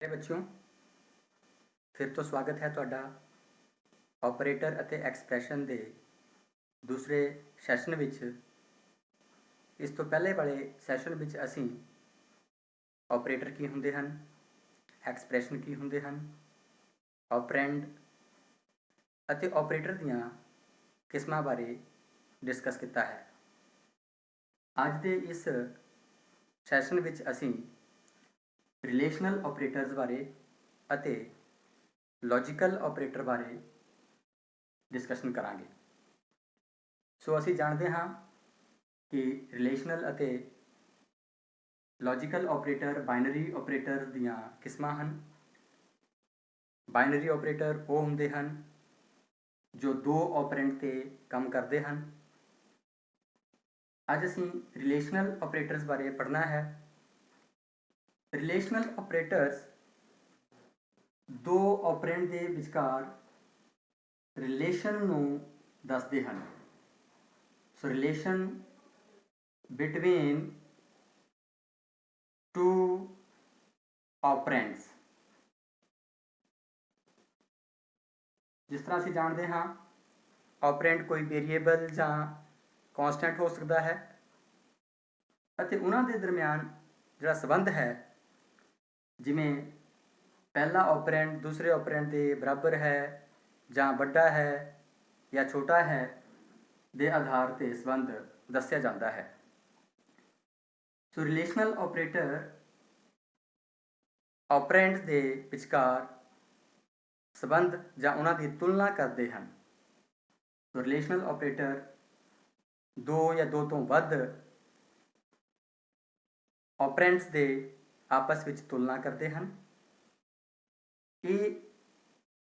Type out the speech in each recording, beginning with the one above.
मेरे बच्चों फिर तो स्वागत है ਤੁਹਾਡਾ ऑपरेटर ਅਤੇ ਐਕਸਪ੍ਰੈਸ਼ਨ ਦੇ ਦੂਸਰੇ ਸੈਸ਼ਨ ਵਿੱਚ। ਇਸ ਤੋਂ ਪਹਿਲੇ ਵਾਲੇ ਸੈਸ਼ਨ ਵਿੱਚ ਅਸੀਂ ऑपरेटर ਕੀ ਹੁੰਦੇ ਹਨ, ਐਕਸਪ੍ਰੈਸ਼ਨ ਕੀ ਹੁੰਦੇ ਹਨ, ऑपरेंड ਅਤੇ ऑपरेटर ਦੀਆਂ ਕਿਸਮਾਂ ਬਾਰੇ ਡਿਸਕਸ ਕੀਤਾ ਹੈ। ਅੱਜ ਦੇ ਇਸ ਸੈਸ਼ਨ ਵਿੱਚ ਅਸੀਂ ਰਿਲੇਸ਼ਨਲ ऑपरेटर्स ਬਾਰੇ ਅਤੇ लॉजिकल ऑपरेटर बारे डिस्कशन करांगे। सो असी जानते हाँ कि रिलेशनल अते लॉजिकल ऑपरेटर बाइनरी ऑपरेटर दियां किस्मां हन। बाइनरी ऑपरेटर वो हुंदे हन जो दो ऑपरेंट ते काम करते हैं। अज असी रिलेशनल ऑपरेटर्स बारे पढ़ना है। रिलेशनल ऑपरेटर्स दो ऑपरेंट के विचकार रिलेशन नूं दसदे हन। सो रिलेशन बिटवीन टू ऑपरेंट्स। जिस तरह असीं जानते हाँ ऑपरेंट कोई वेरीएबल जां कॉन्सटेंट हो सकता है अते उन्हां दे दरम्यान जिहड़ा संबंध है, जिवें पहला ऑपरेंट दूसरे ऑपरेंट के बराबर है जां वड्डा है या छोटा है दे आधार पर संबंध दस्या जाता है। सो रिलेशनल ऑपरेटर ऑपरेंट्स के विचकार संबंध जां उन्हां दी तुलना करते हैं। सो रिलेशनल ऑपरेटर दो या दो तो वध ऑपरेंट्स के आपस में तुलना करते हैं। ये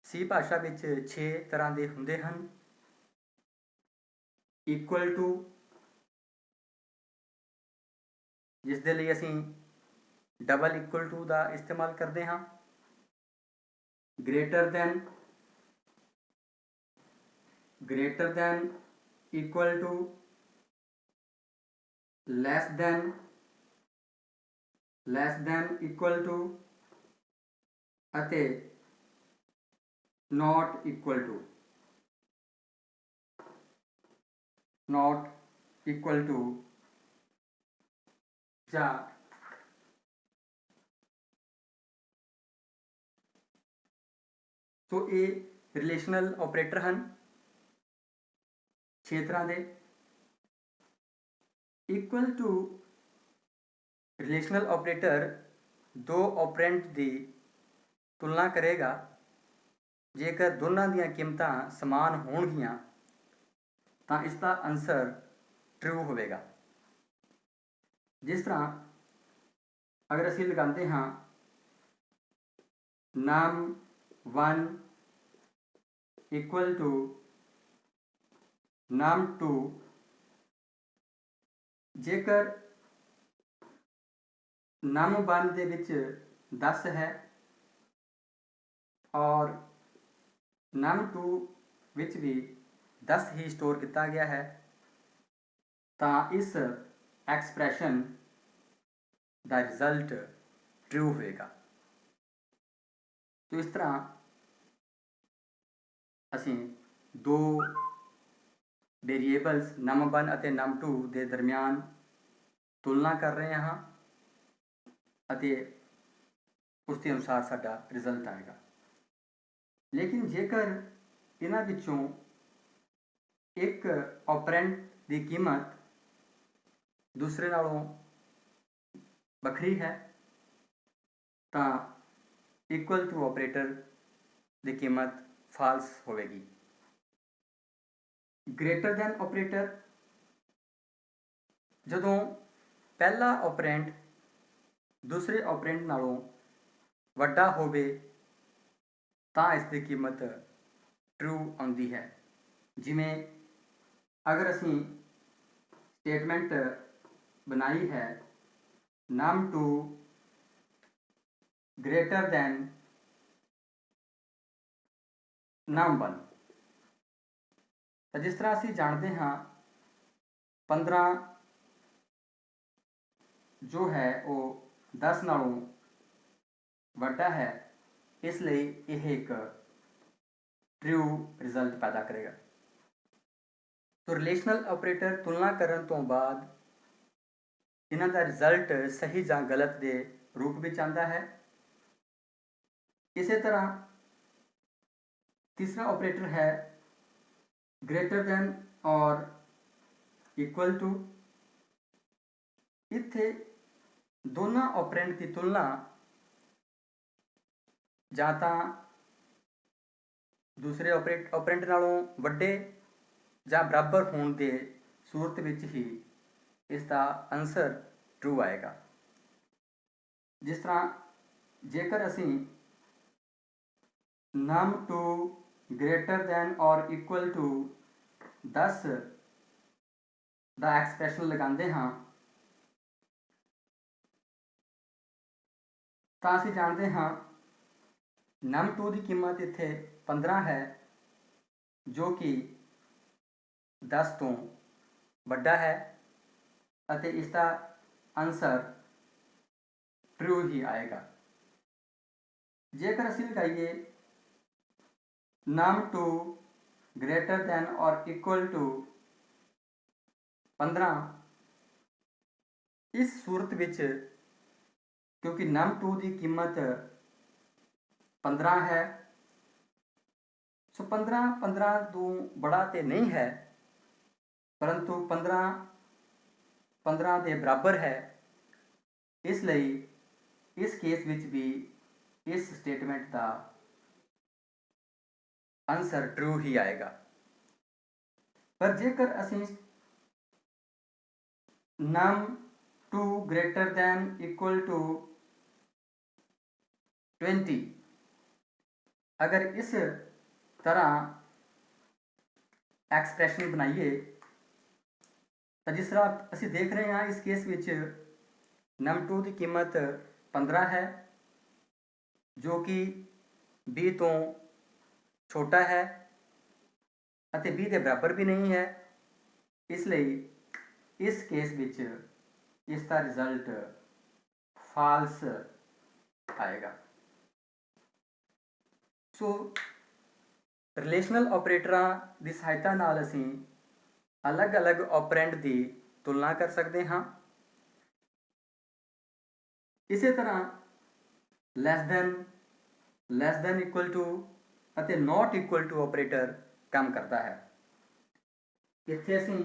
सी भाषा विच 6 तरह के हुंदे हन। इक्वल टू, जिस दे लई असीं डबल इक्वल टू का इस्तेमाल करते हाँ। Greater than equal to, less than equal to अते नॉट इक्वल टू जा तो ये रिलेशनल ऑपरेटर हैं 6 तरह के। इक्वल टू रिलेशनल ऑपरेटर दो ऑपरेंट की तुलना करेगा जेकर दोनों दी कीमतां समान होणगियां तो इसका आंसर ट्रू होवेगा। जिस तरह अगर असीं लगाते हाँ num1 इक्वल टू num2, जेकर num1 दे विच 10 है और num2 विच भी 10 ही स्टोर किया गया है तो इस एक्सप्रैशन का रिजल्ट ट्रू होएगा। तो इस तरह असीं दो वेरीएबल्स num1 और num2 के दरम्यान तुलना कर रहे हाँ अते उसके अनुसार साडा रिजल्ट आएगा। लेकिन जेकर इन्हां विचों एक ऑपरेंट की कीमत दूसरे नालों वखरी है तो इक्वल टू ऑपरेटर की कीमत फाल्स होगी। ग्रेटर दैन ऑपरेटर, जदों पहला ऑपरेंट दूसरे ऑपरेंट नालों वड्डा होवे तो इसकी कीमत ट्रू आती है। जिमें अगर असीं स्टेटमेंट बनाई है num2 ग्रेटर दैन num1, तो जिस तरह असीं जानते हाँ 15 जो है वो 10 नालों ਵੱਡਾ ਹੈ, ਇਸ ਲਈ ਇਹ ਇੱਕ ਟਰੂ ਰਿਜ਼ਲਟ ਪੈਦਾ ਕਰੇਗਾ। तो रिलेशनल ऑपरेटर तुलना ਕਰਨ ਤੋਂ ਬਾਅਦ ਇਹਨਾਂ ਦਾ ਰਿਜ਼ਲਟ ਸਹੀ ਜਾਂ ਗਲਤ ਦੇ ਰੂਪ ਵਿੱਚ ਆਉਂਦਾ ਹੈ। ਇਸੇ ਤਰ੍ਹਾਂ तीसरा ऑपरेटर है ग्रेटर दैन और इक्वल टू। इत्थे दोनों ऑपरेंड की तुलना ਜਾਂ ਤਾਂ दूसरे ऑपरेंड नालों ਵੱਡੇ ਜਾਂ बराबर होने के सूरत ਵਿੱਚ ही इसका आंसर ट्रू आएगा। जिस तरह जेकर असी num2 ग्रेटर दैन और इक्वल टू 10 ਦਾ एक्सप्रैशन लगाते हाँ तो असी जानते हाँ num2 की कीमत इत्थे 15 है जो कि 10 तो बड़ा है अते इसका आंसर ट्रू ही आएगा। जेकर असी लगाइए num2 ग्रेटर दैन और इक्वल टू 15, इस सूरत विच क्योंकि num2 की कीमत 15 है, सो 15 तो बड़ा तो नहीं है परंतु 15 के बराबर है, इसलिए इस केस विच भी इस स्टेटमेंट का आंसर ट्रू ही आएगा। पर जेकर असी num2 greater than equal to 20 अगर इस तरह एक्सप्रैशन बनाइए तो जिस तरह असी देख रहे हैं इस केस विच num2 की कीमत 15 है जो कि 20 तो छोटा है अते 20 के बराबर भी नहीं है, इसलिए इस केस विच इसका रिजल्ट फाल्स आएगा। सो रिलेशनल ऑपरेटरां की सहायता नाल असी अलग अलग ऑपरेंड की तुलना कर सकते हाँ। इसे तरह लैस दैन इक्वल टू अते नॉट इक्वल टू ऑपरेटर काम करता है। इत्थे असी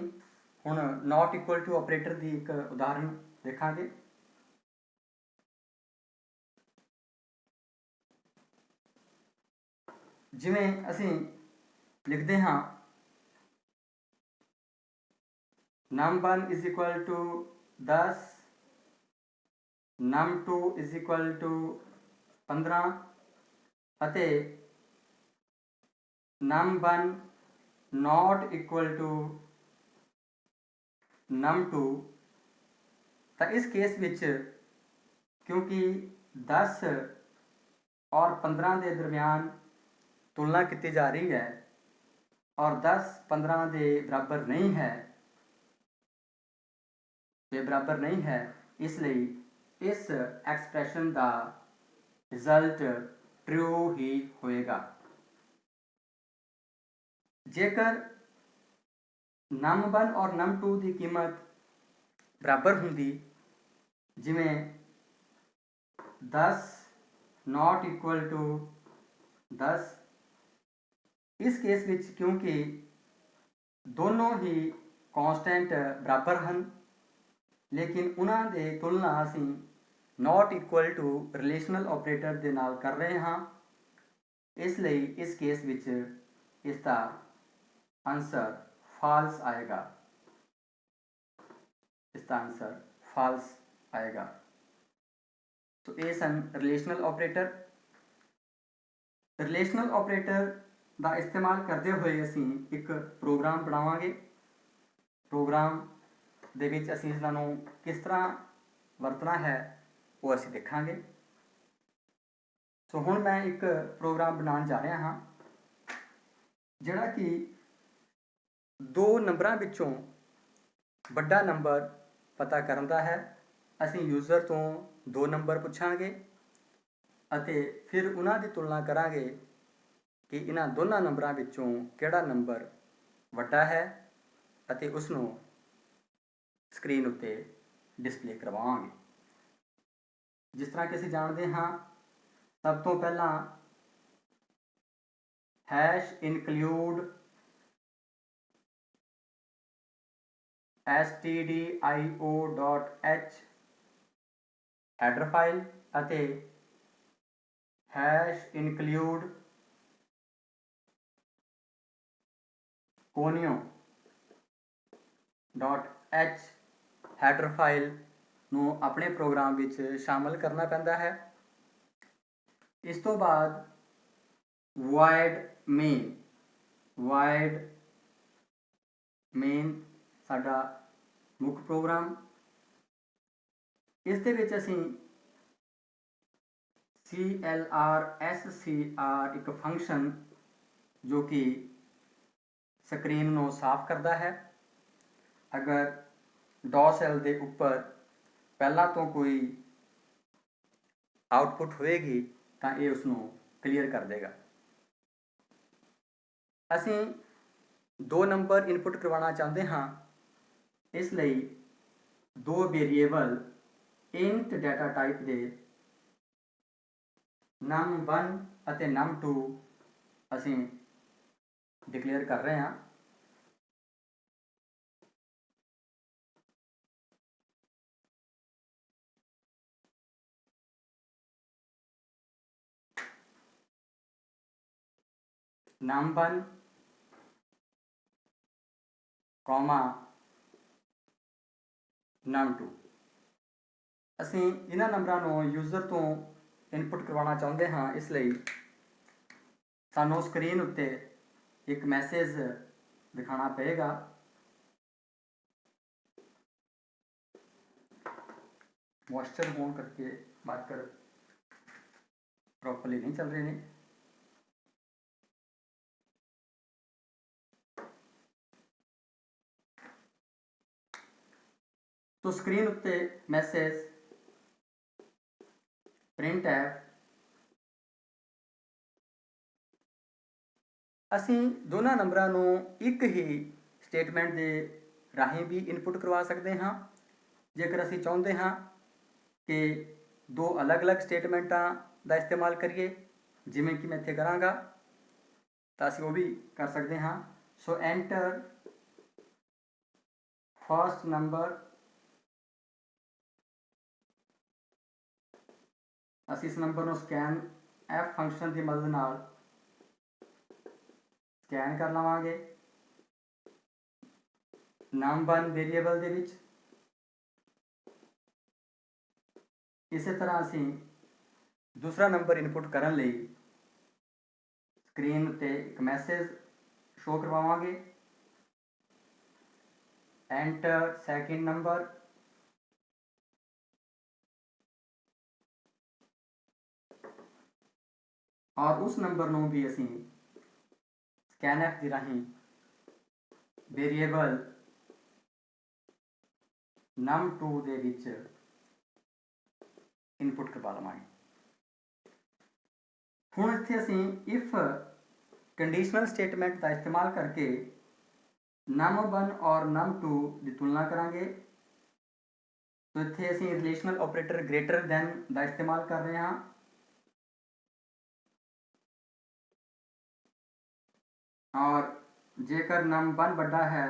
हुण नॉट इक्वल टू ऑपरेटर की एक उदाहरण देखांगे। जिवें असी लिखते हाँ num1 is equal to 10, num2 is equal to 15 अते num1 not equal to num2। तो इस केस विच क्योंकि 10 और 15 के दरम्यान तुलना की जा रही है और 10 15 के बराबर नहीं है, इसलिए इस एक्सप्रैशन का रिजल्ट ट्रू ही होएगा। जेकर num1 और num2 की कीमत बराबर होंगी, जिमें 10 नॉट इक्वल टू 10, इस केस विच क्योंकि दोनों ही कॉन्स्टेंट बराबर हैं लेकिन उन्होंने तुलना असी not equal to relational operator के नाल कर रहे हाँ, इसलिए इस केस विच इसका आंसर फाल्स आएगा। इसका आंसर फाल्स आएगा। तो ये सन रिलेशनल ऑपरेटर। रिलेशनल ऑपरेटर का इस्तेमाल करते हुए असी एक प्रोग्राम बनावांगे। प्रोग्राम दे विच असी इन्हां किस तरह वरतना है वो असी देखांगे। सो हुण मैं एक प्रोग्राम बनाने जा रहा हाँ जिहड़ा कि 2 नंबरां विचों वड्डा नंबर पता करन दा है। असी यूज़र तो 2 नंबर पुछांगे ਅਤੇ ਫਿਰ ਉਹਨਾਂ ਦੀ ਤੁਲਨਾ ਕਰਾਂਗੇ ਕਿ ਇਹਨਾਂ ਦੋਨਾਂ ਨੰਬਰਾਂ ਵਿੱਚੋਂ ਕਿਹੜਾ ਨੰਬਰ ਵੱਡਾ ਹੈ ਅਤੇ ਉਸ ਨੂੰ ਸਕਰੀਨ ਉੱਤੇ ਡਿਸਪਲੇ ਕਰਵਾਵਾਂਗੇ। ਜਿਸ ਤਰ੍ਹਾਂ ਕਿ ਅਸੀਂ ਜਾਣਦੇ ਹਾਂ, ਸਭ ਤੋਂ ਪਹਿਲਾਂ #include stdio.h ਹੈਡਰ ਫਾਈਲ ਅਤੇ #include conio.h ਹੈਡਰ ਫਾਈਲ ਨੂੰ ਆਪਣੇ ਪ੍ਰੋਗਰਾਮ ਵਿੱਚ ਸ਼ਾਮਲ ਕਰਨਾ ਪੈਂਦਾ ਹੈ। ਇਸ ਤੋਂ ਬਾਅਦ void main ਸਾਡਾ ਮੁੱਖ ਪ੍ਰੋਗਰਾਮ। ਇਸ ਦੇ ਵਿੱਚ ਅਸੀਂ clrscr ਇੱਕ ਫੰਕਸ਼ਨ ਜੋ ਕਿ ਸਕਰੀਨ ਨੂੰ ਸਾਫ਼ ਕਰਦਾ ਹੈ। ਅਗਰ DOS ਦੇ ਉੱਪਰ ਪਹਿਲਾਂ ਤੋਂ ਕੋਈ ਆਉਟਪੁੱਟ ਹੋਏਗੀ ਤਾਂ ਇਹ ਉਸ ਨੂੰ ਕਲੀਅਰ ਕਰ ਦੇਗਾ। ਅਸੀਂ 2 ਨੰਬਰ ਇਨਪੁੱਟ ਕਰਵਾਉਣਾ ਚਾਹੁੰਦੇ ਹਾਂ, ਇਸ ਲਈ 2 ਵੇਰੀਏਬਲ ਇੰਟ ਡਾਟਾ ਟਾਈਪ ਦੇ num1 ਅਤੇ num2 ਅਸੀਂ ਡਿਕਲੇਅਰ ਕਰ ਰਹੇ ਹਾਂ। num1 num2 ਅਸੀਂ ਇਹਨਾਂ ਨੰਬਰਾਂ ਨੂੰ ਯੂਜ਼ਰ ਤੋਂ ਇਨਪੁੱਟ ਕਰਵਾਉਣਾ ਚਾਹੁੰਦੇ ਹਾਂ, ਇਸ ਲਈ ਸਾਨੂੰ ਸਕਰੀਨ ਉੱਤੇ ਇੱਕ ਮੈਸੇਜ ਦਿਖਾਉਣਾ ਪਏਗਾ। ਮੋਇਸਚਰ ਹੋਣ ਕਰਕੇ ਮਾਰਕਰ ਪ੍ਰੋਪਰਲੀ ਨਹੀਂ ਚੱਲ ਰਹੇ ਨੇ। तो स्क्रीन उत्ते मैसेज printf ਅਸੀਂ ਦੋਨਾਂ ਨੰਬਰਾਂ ਨੂੰ ਇੱਕ ਹੀ ਸਟੇਟਮੈਂਟ ਦੇ ਰਾਹੀਂ ਵੀ ਇਨਪੁੱਟ ਕਰਵਾ ਸਕਦੇ ਹਾਂ। ਜੇਕਰ ਅਸੀਂ ਚਾਹੁੰਦੇ ਹਾਂ ਕਿ 2 ਅਲੱਗ-ਅਲੱਗ ਸਟੇਟਮੈਂਟਾਂ ਦਾ ਇਸਤੇਮਾਲ ਕਰੀਏ, ਜਿਵੇਂ ਕਿ ਮੈਂ ਇੱਥੇ ਕਰਾਂਗਾ, ਤਾਂ ਅਸੀਂ ਉਹ ਵੀ ਕਰ ਸਕਦੇ ਹਾਂ। ਸੋ ਐਂਟਰ ਫਸਟ ਨੰਬਰ। ਅਸੀਂ ਇਸ ਨੰਬਰ ਨੂੰ scanf ਫੰਕਸ਼ਨ ਦੀ ਮਦਦ ਨਾਲ ਸਕੈਨ ਕਰ ਲਵਾਂਗੇ num1 ਵੇਰੀਏਬਲ ਦੇ ਵਿੱਚ। ਇਸੇ ਤਰ੍ਹਾਂ ਅਸੀਂ ਦੂਸਰਾ ਨੰਬਰ ਇਨਪੁੱਟ ਕਰਨ ਲਈ ਸਕਰੀਨ ਉੱਤੇ ਇੱਕ ਮੈਸੇਜ ਸ਼ੋ ਕਰਵਾਵਾਂਗੇ, ਐਂਟਰ ਸੈਕਿੰਡ ਨੰਬਰ। और उस नंबर ਨੂੰ ਵੀ ਅਸੀਂ scanf ਦੇ ਰਾਹੀਂ ਵੇਰੀਏਬਲ num2 ਦੇ ਵਿੱਚ ਇਨਪੁੱਟ ਕਰਵਾ ਲਵਾਂਗੇ। ਹੁਣ ਇੱਥੇ ਅਸੀਂ if ਕੰਡੀਸ਼ਨਲ ਸਟੇਟਮੈਂਟ ਦਾ ਇਸਤੇਮਾਲ ਕਰਕੇ num1 ਔਰ num2 ਦੀ ਤੁਲਨਾ ਕਰਾਂਗੇ। तो ਇੱਥੇ ਅਸੀਂ ਰਿਲੇਸ਼ਨਲ ਆਪਰੇਟਰ ਗ੍ਰੇਟਰ ਦੈਨ ਦਾ ਇਸਤੇਮਾਲ ਕਰ ਰਹੇ ਹਾਂ। और जेकर num1 ਵੱਡਾ ਹੈ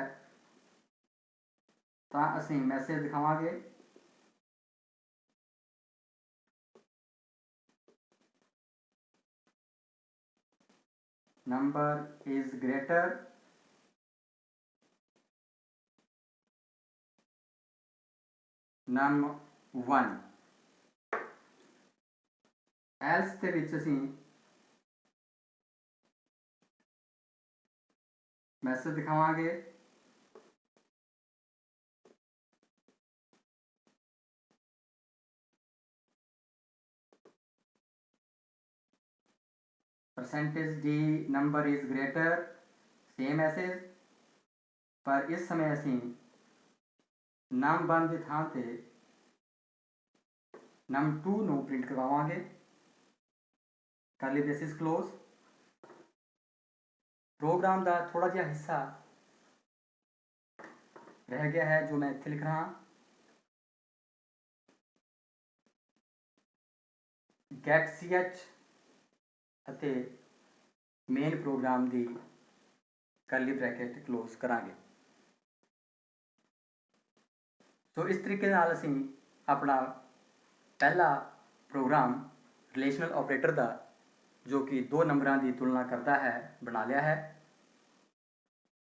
ਤਾਂ ਅਸੀਂ ਮੈਸੇਜ ਦਿਖਾਵਾਂਗੇ number is greater num1। else ਦੇ ਵਿੱਚ ਅਸੀਂ मैसेज दिखावांगे %d number is greater, same message, पर इस समय असी num1 की थां ते num2 ਨੂੰ प्रिंट करवावांगे। करली ब्रेसिस क्लोज। प्रोग्राम का थोड़ा जिहा हिस्सा रह गया है जो मैं इत्थे लिख रहा। गेट सी एच ਅਤੇ मेन प्रोग्राम की करली ब्रैकेट क्लोज करांगे। तो इस तरीके नाल असीं अपना पहला प्रोग्राम रिलेशनल ऑपरेटर का जो कि 2 नंबरों की तुलना करता है बना लिया है।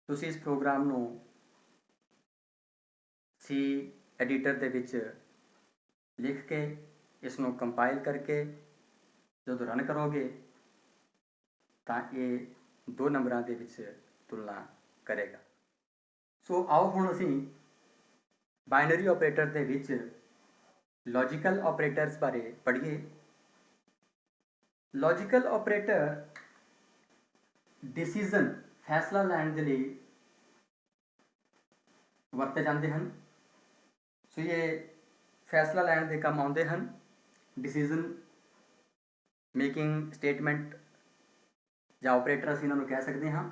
तुसीं इस प्रोग्राम नूं सी एडिटर दे विच लिख के इसनों कंपाइल करके जो रन करोगे तो ये 2 नंबरों के विच तुलना करेगा। सो आओ हुण असीं बाइनरी ऑपरेटर के विच लॉजिकल ऑपरेटर्स बारे पढ़िए। लॉजिकल ऑपरेटर डिसीजन फैसला लैण दे लई वरते जाते हैं। सो ये फैसला लैण के काम आउंदे हैं। डिसीजन मेकिंग स्टेटमेंट या ऑपरेटर असीं इन्हां नूं कह सकते हाँ।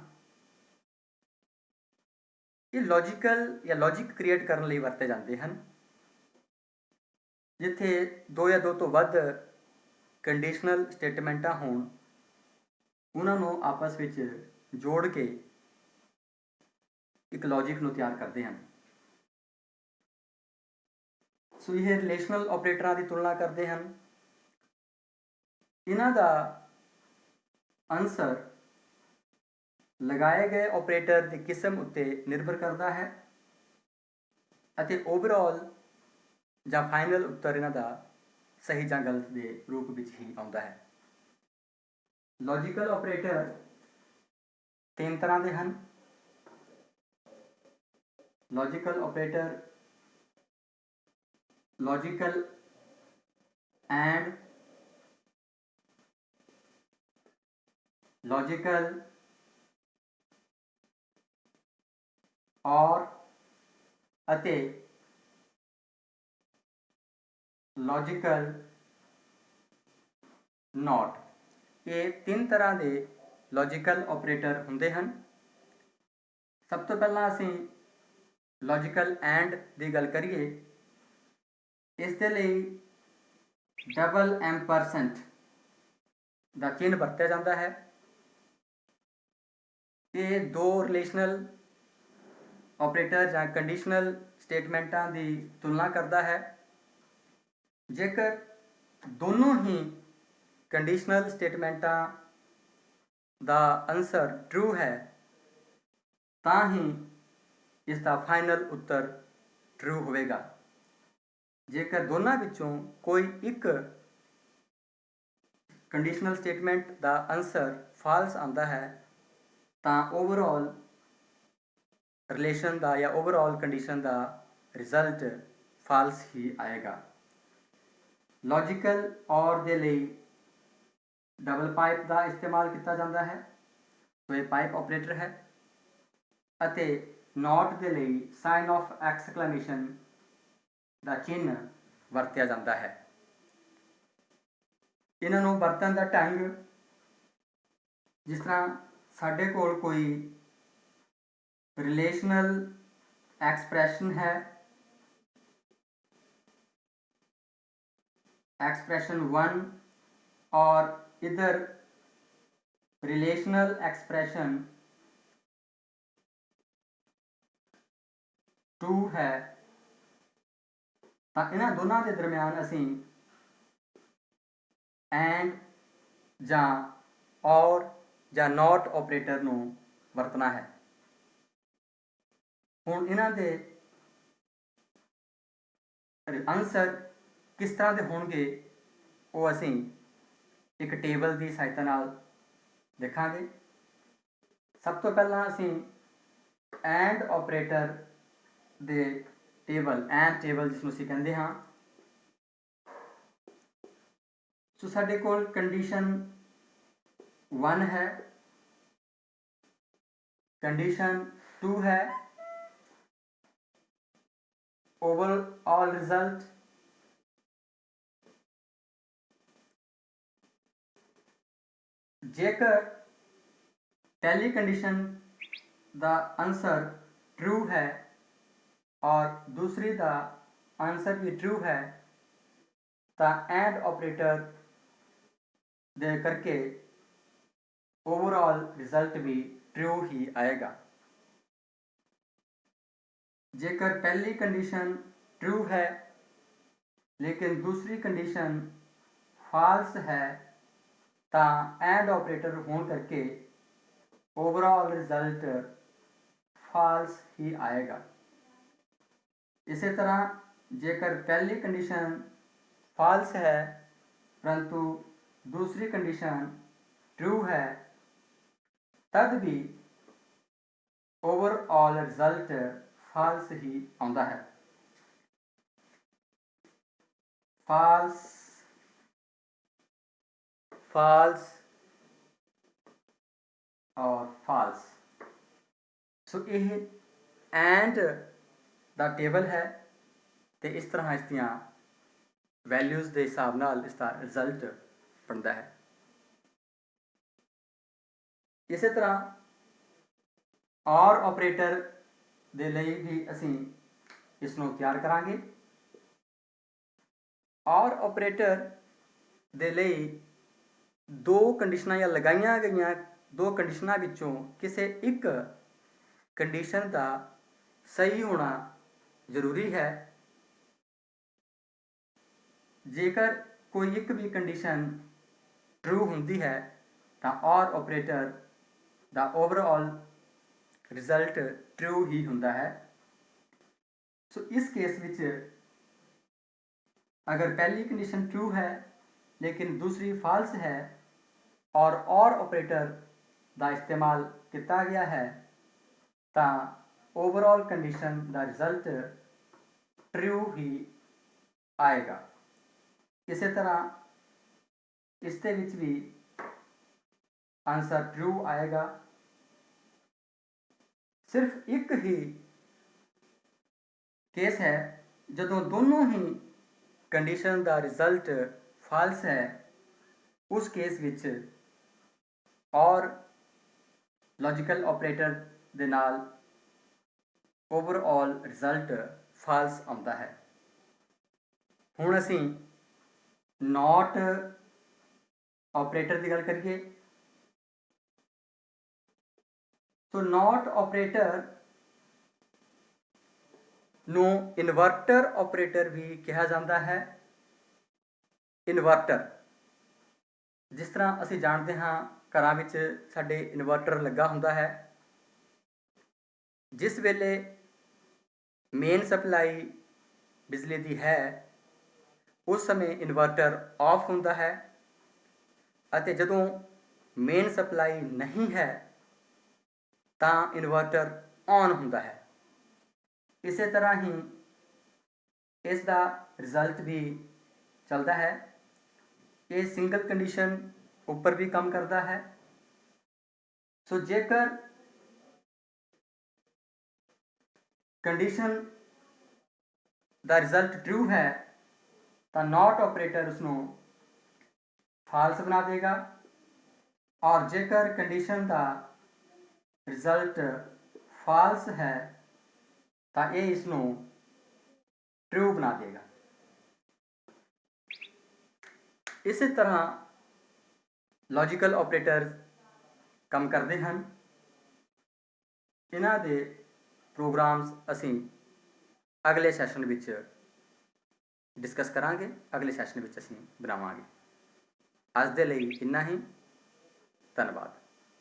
ये लॉजिकल या लॉजिक क्रिएट करने लई वरते जाते हैं। जिथे 2 या 2 तो वध कंडीशनल स्टेटमेंटां होण उन्हां नूं आपस विच जोड़ के एक लॉजिक नूं तैयार करते हैं। सो ये रिलेशनल ऑपरेटरां की तुलना करते हैं। इन्हां दा आंसर लगाए गए ऑपरेटर की किस्म उत्ते निर्भर करता है अते ओवरऑल या फाइनल उत्तर इन्हां दा सही या गलत के रूप में ही आता है। लॉजिकल ऑपरेटर 3 तरह के हैं। Logical operator logical and, logical और अते लॉजिकल नॉट। ये 3 तरह के लॉजिकल ऑपरेटर होंदे हैं। सब तो पहला असीं लॉजिकल एंड की गल करिए। इस दे लई डबल एम्परसेंट का चिन्ह वरत्या जाता है। ये 2 रिलेशनल ऑपरेटर या कंडीशनल स्टेटमेंटां की तुलना करता है। जेकर दोनों ही कंडीशनल स्टेटमेंटां का आंसर ट्रू है तो ही इसका फाइनल उत्तर ट्रू होएगा। जेकर दोनों विचों कोई एक कंडीशनल स्टेटमेंट का आंसर फाल्स आता है तो ओवरऑल रिलेशन का या ओवरऑल कंडीशन का रिजल्ट फाल्स ही आएगा। लॉजिकल और दे लई डबल पाइप का इस्तेमाल किया जाता है। तो ये पाइप ऑपरेटर है अते नॉट के लिए साइन ऑफ एक्सक्लेमेशन का चिन्ह वरत्या जाता है। इन्हों वरतन का ढंग जिस तरह साढ़े कोल कोई रिलेशनल एक्सप्रैशन है, एक्सप्रैशन 1 और इधर रिलेशनल एक्सप्रैशन 2 है तो इन्होंने दोनों के दरम्यान असीं एंड या और या नॉट ऑपरेटर नूं वरतना है। हुण इन्हां दे आंसर किस तरह के होणगे वो असीं एक टेबल की सहायता नाल देखांगे। सब तो पहला असीं एंड ऑपरेटर दे टेबल एंड टेबल जिसनूं असीं कहंदे हां। सो साडे कोल कंडीशन 1 है, कंडीशन 2 है, ओवरऑल रिजल्ट जेकर पहली कंडीशन दा आंसर ट्रू है और दूसरी दा आंसर भी ट्रू है तो एंड ऑपरेटर दे करके ओवरऑल रिजल्ट भी ट्रू ही आएगा। जेकर पहली कंडीशन ट्रू है लेकिन दूसरी कंडीशन फाल्स है तो एंड ऑपरेटर होने करके ओवरऑल रिजल्ट फाल्स ही आएगा। इसी तरह जेकर पहली कंडीशन फाल्स है परंतु दूसरी कंडीशन ट्रू है तब भी ओवरऑल रिजल्ट फाल्स ही आता है। फाल्स फाल्स और फाल्स। सो यह एंड दा टेबल है तो इस तरह इसदियाँ वैल्यूज़ के हिसाब नाल इसका रिजल्ट बनता है। इसी तरह और ऑपरेटर दे लई भी असी इसनों तैयार करांगे। और ऑपरेटर दे लई दो कंडीशनां या लगाईयां गईयां दो कंडीशनां विचों किसी एक कंडीशन का सही होना जरूरी है। जेकर कोई एक भी कंडीशन ट्रू होंदी है तो और ऑपरेटर दा ओवरऑल रिजल्ट ट्रू ही होंदा है। सो इस केस विच अगर पहली कंडीशन ट्रू है लेकिन दूसरी फाल्स है और ऑपरेटर का इस्तेमाल किया गया है तो ओवरऑल कंडीशन का रिजल्ट ट्रू ही आएगा। इसी तरह इसके विच भी आंसर ट्रू आएगा। सिर्फ एक ही केस है जदों दोनों ही कंडीशन का रिजल्ट फाल्स है उस केस विच और लॉजिकल ऑपरेटर दे नाल ओवरऑल रिजल्ट फाल्स आता है। हुण असी नॉट ऑपरेटर की गल करिए तो नॉट ऑपरेटर नूं इन्वर्टर ऑपरेटर भी कहा जाता है। इन्वर्टर जिस तरह असी जानते हाँ घरां विच साडे इन्वर्टर लगा हुंदा है। जिस वेले मेन सप्लाई बिजली की है उस समय इन्वर्टर ऑफ होंदा है अते जदों मेन सप्लाई नहीं है तो इन्वर्टर ऑन होंदा है। इसी तरह ही इसका रिजल्ट भी चलता है। ये सिंगल कंडीशन ऊपर भी काम करता है। सो जेकर कंडीशन का रिजल्ट ट्रू है तो नॉट ऑपरेटर उसनों फाल्स बना देगा और जेकर कंडीशन का रिजल्ट फाल्स है तो ये इसनों ट्रू बना देगा। इसी तरह लॉजिकल ऑपरेटर काम करते हैं। इन्हां दे प्रोग्राम्स असी अगले सैशन विच डिस्कस करांगे, अगले सैशन विच असी बनावांगे। अज दे लई इन्ना ही। धन्यवाद।